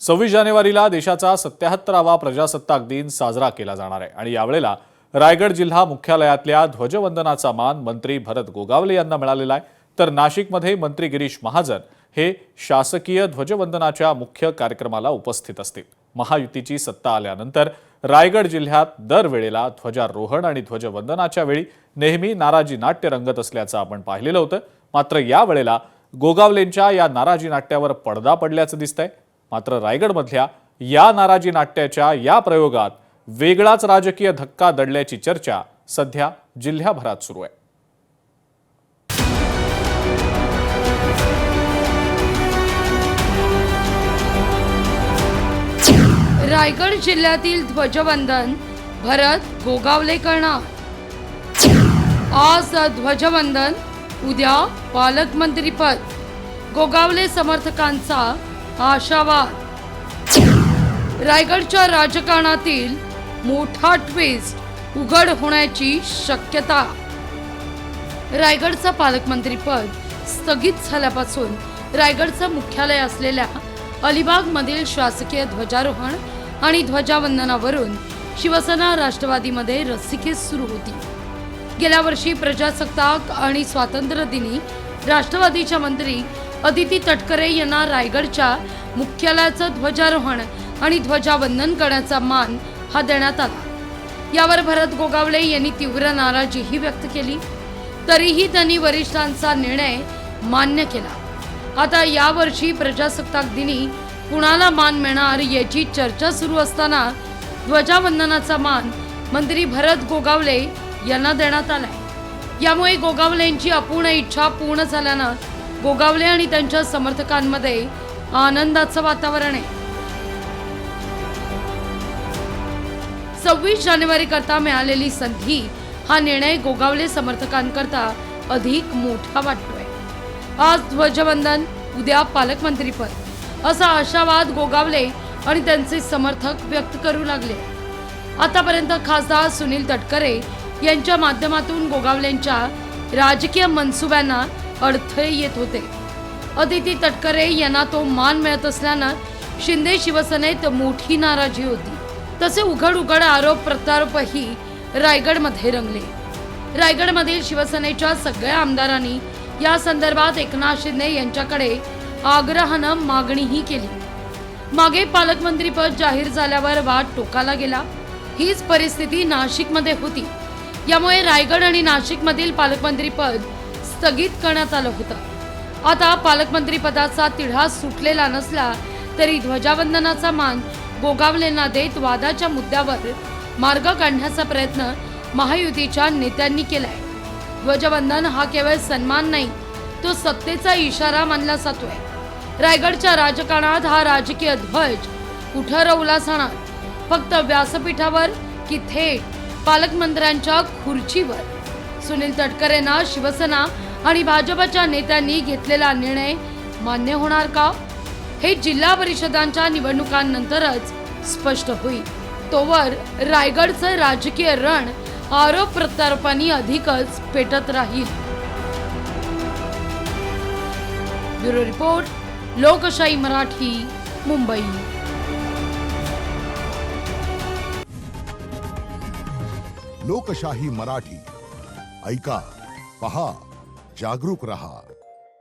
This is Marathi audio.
26 जानेवारीला देशाचा 77वा प्रजासत्ताक दिन साजरा केला जाणार आहे आणि यावेळेला रायगड जिल्हा मुख्यालयातल्या ध्वजवंदनाचा मान मंत्री भरत गोगावले यांना मिळालेला आहे। तर नाशिकमध्ये मंत्री गिरीश महाजन हे शासकीय ध्वजवंदनाच्या मुख्य कार्यक्रमाला उपस्थित असतील। महायुतीची सत्ता आल्यानंतर रायगड जिल्ह्यात दरवेळेला ध्वजारोहण आणि ध्वजवंदनाच्या वेळी नेहमी नाराजी नाट्य रंगत असल्याचं आपण पाहिलेलं होतं। मात्र यावेळेला गोगावलेंच्या या नाराजी नाट्यावर पडदा पडल्याचं दिसतंय। मात्र रायगडमधल्या या नाराजी नाट्याच्या या प्रयोगात वेगळाच राजकीय धक्का दडल्याची चर्चा सध्या जिल्ह्याभरात सुरू आहे। रायगड जिल्ह्यातील ध्वजवंदन भरत गोगावले करणार। आज ध्वजवंदन, उद्या पालकमंत्रीपद। गोगावले समर्थकांचा आशावाद। रायगडच्या राजकारणातील मोठा ट्विस्ट उघड होण्याची शक्यता। रायगडचं पालकमंत्रीपद स्थगित झाल्यापासून रायगडचं मुख्यालय असलेल्या अलिबागमधील शासकीय ध्वजारोहण आणि ध्वजवंदनावरून शिवसेना राष्ट्रवादीमध्ये रस्सीखेच सुरू होती। गेल्या वर्षी प्रजासत्ताक आणि स्वातंत्र्य दिनी राष्ट्रवादीच्या मंत्री अदिती तटकरे यांना रायगडच्या मुख्यालयाचं ध्वजारोहण आणि ध्वजवंदन करण्याचा मान हा देण्यात आला। यावर भरत गोगावले यांनी तीव्र नाराजीही व्यक्त केली, तरीही त्यांनी वरिष्ठांचा निर्णय मान्य केला। आता यावर्षी प्रजासत्ताक दिनी कुणाला मान मिळणार याची चर्चा सुरू असताना ध्वजवंदनाचा मान मंत्री भरत गोगावले यांना देण्यात आलाय। यामुळे गोगावलेंची अपूर्ण इच्छा पूर्ण झाल्यानं गोगावले आणि त्यांच्या समर्थकांमध्ये आनंदाचं वातावरण आहे। 26 जानेवारी करता मिळालेली संधी हा निर्णय गोगावले समर्थकांकरता अधिक मोठा वाटतोय। आज ध्वजवंदन, उद्या पालकमंत्रीपद असा आशावाद गोगावले आणि त्यांचे समर्थक व्यक्त करू लागले। आतापर्यंत खासदार सुनील तटकरे यांच्या माध्यमातून गोगावलेंच्या राजकीय मनसुब्यांना अडथळे येत होते। अदिती तटकरे यांना तो मान मिळत असल्यानं शिंदे शिवसेनेत मोठी नाराजी होती। तसे उघड आरोप प्रत्यारोपही रायगडमध्ये रंगले। रायगडमधील शिवसेनेच्या सगळ्या आमदारांनी या संदर्भात एकनाथ शिंदे यांच्याकडे आग्रहानं मागणीही केली। मागे पालकमंत्रीपद जाहीर झाल्यावर वाद टोकाला गेला। हीच परिस्थिती नाशिकमध्ये होती। यामुळे रायगड आणि नाशिकमधील पालकमंत्रीपद स्थगित करण्यात आलं होतं। आता पालकमंत्रीपदाचा तिढा सुटलेला नसला तरी ध्वजवंदनाचा मान गोगावलेंना देत वादाच्या मुद्द्यावर मार्ग काढण्याचा प्रयत्न महायुतीच्या नेत्यांनी केलाय। ध्वजवंदन हा केवळ सन्मान नाही, तो सत्तेचा इशारा मानला जातोय। रायगडच्या राजकारणात हा राजकीय ध्वज कुठं रोवला जाणार? फक्त व्यासपीठावर की थेट पालकमंत्र्यांच्या खुर्चीवर? सुनील तटकरेंना शिवसेना आणि भाजपच्या नेत्यांनी घेतलेला निर्णय मान्य होणार का? हे जिल्हा परिषदांच्या निवडणुकांनंतरच स्पष्ट होईल। तोवर रायगडचं राजकीय रण आरोप प्रत्यारोपांनी अधिकच पेटत राहील। ब्युरो रिपोर्ट, लोकशाही मराठी, मुंबई। लोकशाही मराठी ऐका, पहा, जागरूक रहा।